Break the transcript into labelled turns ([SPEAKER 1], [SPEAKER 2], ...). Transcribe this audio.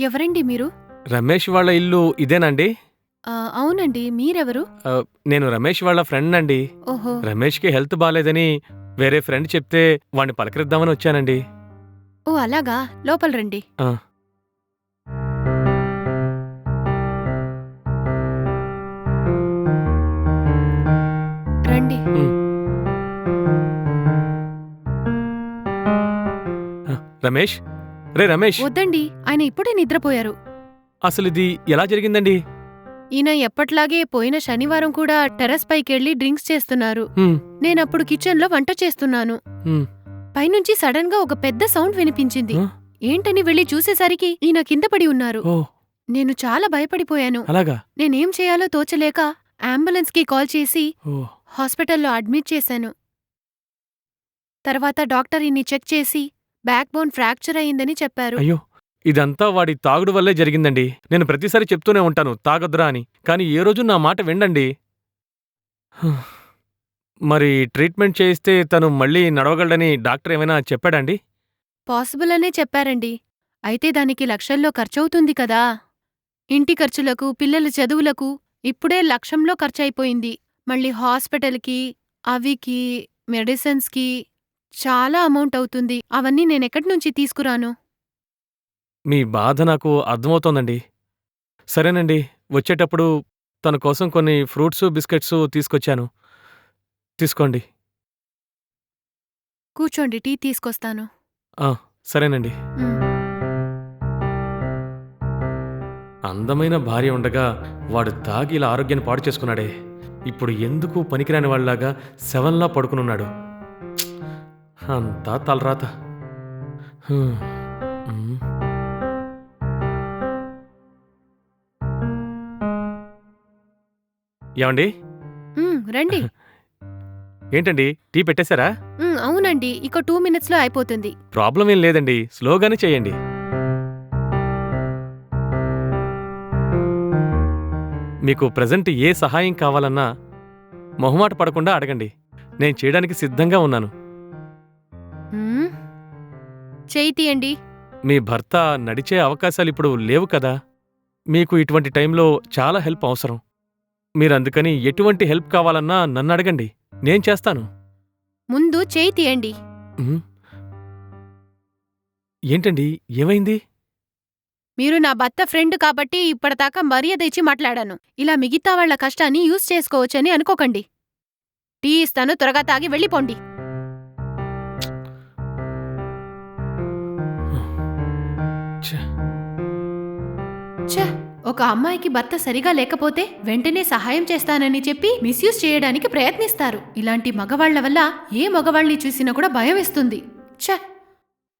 [SPEAKER 1] ఎవరండి మీరు?
[SPEAKER 2] రమేష్ వాళ్ళ ఇల్లు ఇదేనండి?
[SPEAKER 1] అవునండి. మీరెవరు?
[SPEAKER 2] నేను రమేష్ వాళ్ళ ఫ్రెండ్ అండి.
[SPEAKER 1] ఓహో!
[SPEAKER 2] రమేష్కి హెల్త్ బాలేదని వేరే ఫ్రెండ్ చెప్తే వాణ్ణి పలకరిద్దామని వచ్చానండి.
[SPEAKER 1] ఓ అలాగా, లోపల రండి.
[SPEAKER 2] ఆ,
[SPEAKER 1] రండి.
[SPEAKER 2] ఉమ్. ఆ, రమేష్, రమేష్,
[SPEAKER 1] వద్దండి, ఆయన ఇప్పుడే నిద్రపోయారు.
[SPEAKER 2] అసలు ఇది ఎలా జరిగిందండి?
[SPEAKER 1] ఈయన ఎప్పట్లాగే పోయిన శనివారం కూడా టెర్రస్ పైకెళ్ళి డ్రింక్స్ చేస్తున్నారు.
[SPEAKER 2] హ్మ్,
[SPEAKER 1] నేనప్పుడు కిచెన్లో వంట చేస్తున్నాను.
[SPEAKER 2] హ్మ్.
[SPEAKER 1] పైనుంచి సడన్ గా ఒక పెద్ద సౌండ్ వినిపించింది.
[SPEAKER 2] ఆ?
[SPEAKER 1] ఏంటని వెళ్లి చూసేసరికి ఈయన కింద పడి ఉన్నారు.
[SPEAKER 2] ఓ,
[SPEAKER 1] నేను చాలా భయపడిపోయాను.
[SPEAKER 2] అలాగా?
[SPEAKER 1] నేనేం చేయాలో తోచలేక అంబులెన్స్ కి కాల్ చేసి
[SPEAKER 2] ఓ,
[SPEAKER 1] హాస్పిటల్లో అడ్మిట్ చేశాను. తర్వాత డాక్టర్ ఈయన్ని చెక్ చేసి బ్యాక్ బోన్ ఫ్రాక్చర్ అయిందని చెప్పారు.
[SPEAKER 2] అయ్యో, ఇదంతా వాడి తాగుడు వల్లే జరిగిందండి. నేను ప్రతిసారి చెప్తూనే ఉంటాను తాగొద్దురా అని, కానీ ఏ రోజు నా మాట వినండి. మరి ట్రీట్మెంట్ చేయిస్తే తను మళ్ళీ నడవగలడని డాక్టర్ ఏమైనా చెప్పాడండి?
[SPEAKER 1] పాసిబుల్ అనే చెప్పారండి. అయితే దానికి లక్షల్లో ఖర్చవుతుంది కదా. ఇంటి ఖర్చులకు, పిల్లల చదువులకు ఇప్పుడే లక్షంలో ఖర్చయిపోయింది. మళ్ళీ హాస్పిటల్కి, అవికి, మెడిసిన్స్కి చాలా అమౌంట్ అవుతుంది. అవన్నీ నేనెక్కడ్నుంచి తీసుకురాను?
[SPEAKER 2] మీ బాధ నాకు అర్థమవుతోందండి. సరేనండి, వచ్చేటప్పుడు తన కోసం కొన్ని ఫ్రూట్సు, బిస్కెట్సు తీసుకొచ్చాను. తీసుకోండి.
[SPEAKER 1] కూర్చోండి, టీ తీసుకొస్తాను.
[SPEAKER 2] ఆ, సరేనండి.
[SPEAKER 1] మ్.
[SPEAKER 2] అందమైన భార్య ఉండగా వాడు తాగి ఇలా ఆరోగ్యాన్ని పాడు చేసుకున్నాడే. ఇప్పుడు ఎందుకు పనికిరాని వాళ్ళలాగా శవంలా పడుకునున్నాడు. అంతా తలరాత. హ్మ్. హ్మ్. ఏమండి?
[SPEAKER 1] రండి.
[SPEAKER 2] ఏంటండి, టీ పెట్టేశారా?
[SPEAKER 1] అవునండి, ఇక 2 మినిట్స్లో అయిపోతుంది.
[SPEAKER 2] ప్రాబ్లం ఏం లేదండి, స్లోగానే చేయండి. మీకు ప్రెజెంట్ ఏ సహాయం కావాలన్నా మొహమాట పడకుండా అడగండి. నేను చేయడానికి సిద్ధంగా ఉన్నాను.
[SPEAKER 1] మ్. చేయి తీయండి.
[SPEAKER 2] మీ భర్త నడిచే అవకాశాలిప్పుడు లేవు కదా. మీకు ఇటువంటి టైంలో చాలా హెల్ప్ అవసరం. మీరందుకని ఎటువంటి హెల్ప్ కావాలన్నా నన్నడగండి, నేను చేస్తాను.
[SPEAKER 1] ముందు చేయి తీయండి.
[SPEAKER 2] ఉమ్. ఏంటండి, ఏమైంది?
[SPEAKER 1] మీరు నా భర్త ఫ్రెండ్ కాబట్టి ఇప్పటిదాకా మర్యాద ఇచ్చి మాట్లాడాను. ఇలా మిగతా వాళ్ల కష్టాన్ని యూజ్ చేసుకోవచ్చని అనుకోకండి. టీ ఇస్తాను, త్వరగా తాగి వెళ్ళిపోండి.
[SPEAKER 2] ఛే,
[SPEAKER 1] ఛ! ఒక అమ్మాయికి భర్త సరిగా లేకపోతే వెంటనే సహాయం చేస్తానని చెప్పి మిస్యూజ్ చేయడానికి ప్రయత్నిస్తారు. ఇలాంటి మగవాళ్ల వల్ల ఏ మగవాళ్ని చూసినా కూడా భయం వేస్తుంది. ఛ!